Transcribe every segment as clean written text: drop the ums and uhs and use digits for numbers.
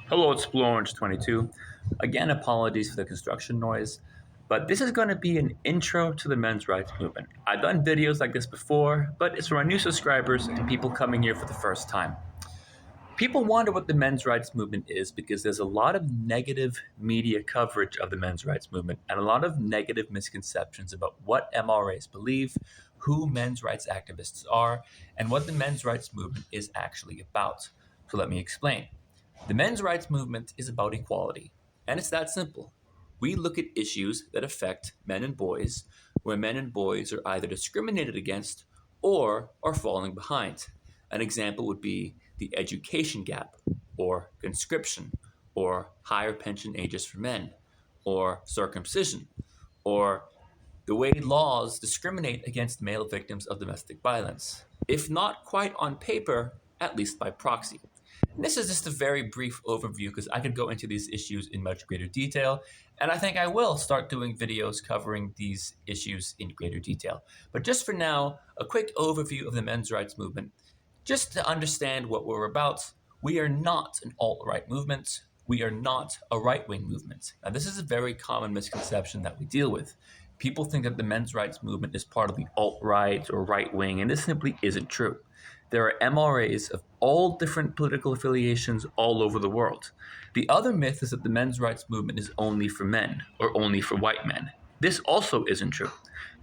Hello, it's Blue Orange 22. Again, apologies for the construction noise, but this is going to be an intro to the men's rights movement. I've done videos like this before, but it's for my new subscribers and people coming here for the first time. People wonder what the men's rights movement is because there's a lot of negative media coverage of the men's rights movement and a lot of negative misconceptions about what MRAs believe, who men's rights activists are, and what the men's rights movement is actually about. So let me explain. The men's rights movement is about equality, and it's that simple. We look at issues that affect men and boys, where men and boys are either discriminated against or are falling behind. An example would be the education gap, or conscription, or higher pension ages for men, or circumcision, or the way laws discriminate against male victims of domestic violence, if not quite on paper, at least by proxy. And this is just a very brief overview because I could go into these issues in much greater detail, and I think I will start doing videos covering these issues in greater detail. But just for now, a quick overview of the men's rights movement. Just to understand what we're about, we are not an alt-right movement. We are not a right-wing movement. Now, this is a very common misconception that we deal with. People think that the men's rights movement is part of the alt-right or right-wing, and this simply isn't true. There are MRAs of all different political affiliations all over the world. The other myth is that the men's rights movement is only for men or only for white men. This also isn't true.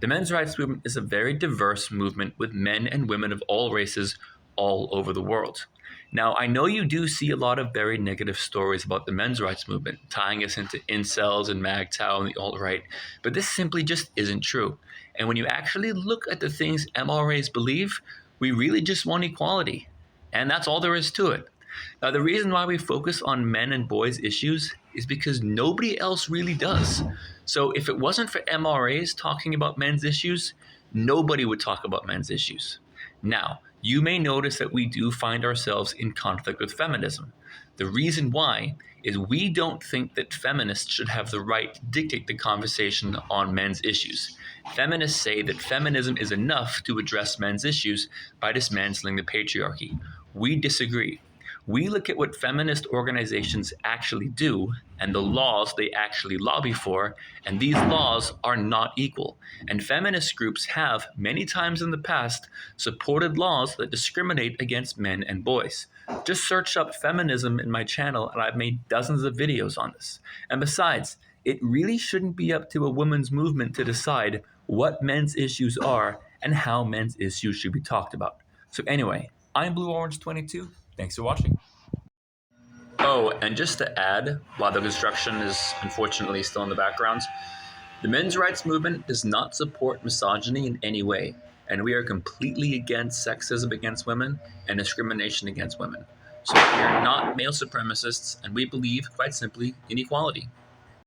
The men's rights movement is a very diverse movement with men and women of all races all over the world. Now, I know you do see a lot of very negative stories about the men's rights movement, tying us into incels and MAGTOW and the alt-right, but this simply just isn't true. And when you actually look at the things MRAs believe, we really just want equality. And that's all there is to it. Now, the reason why we focus on men and boys issues is because nobody else really does. So if it wasn't for MRAs talking about men's issues, nobody would talk about men's issues. Now, you may notice that we do find ourselves in conflict with feminism. The reason why is we don't think that feminists should have the right to dictate the conversation on men's issues. Feminists say that feminism is enough to address men's issues by dismantling the patriarchy. We disagree. We look at what feminist organizations actually do and the laws they actually lobby for, and these laws are not equal. And feminist groups have, many times in the past, supported laws that discriminate against men and boys. Just search up feminism in my channel, and I've made dozens of videos on this. And besides, it really shouldn't be up to a women's movement to decide what men's issues are and how men's issues should be talked about. So anyway, I'm Blue Orange 22. Thanks for watching. Oh, and just to add, while the construction is unfortunately still in the background, the men's rights movement does not support misogyny in any way, and we are completely against sexism against women and discrimination against women. So we are not male supremacists, and we believe, quite simply, in equality.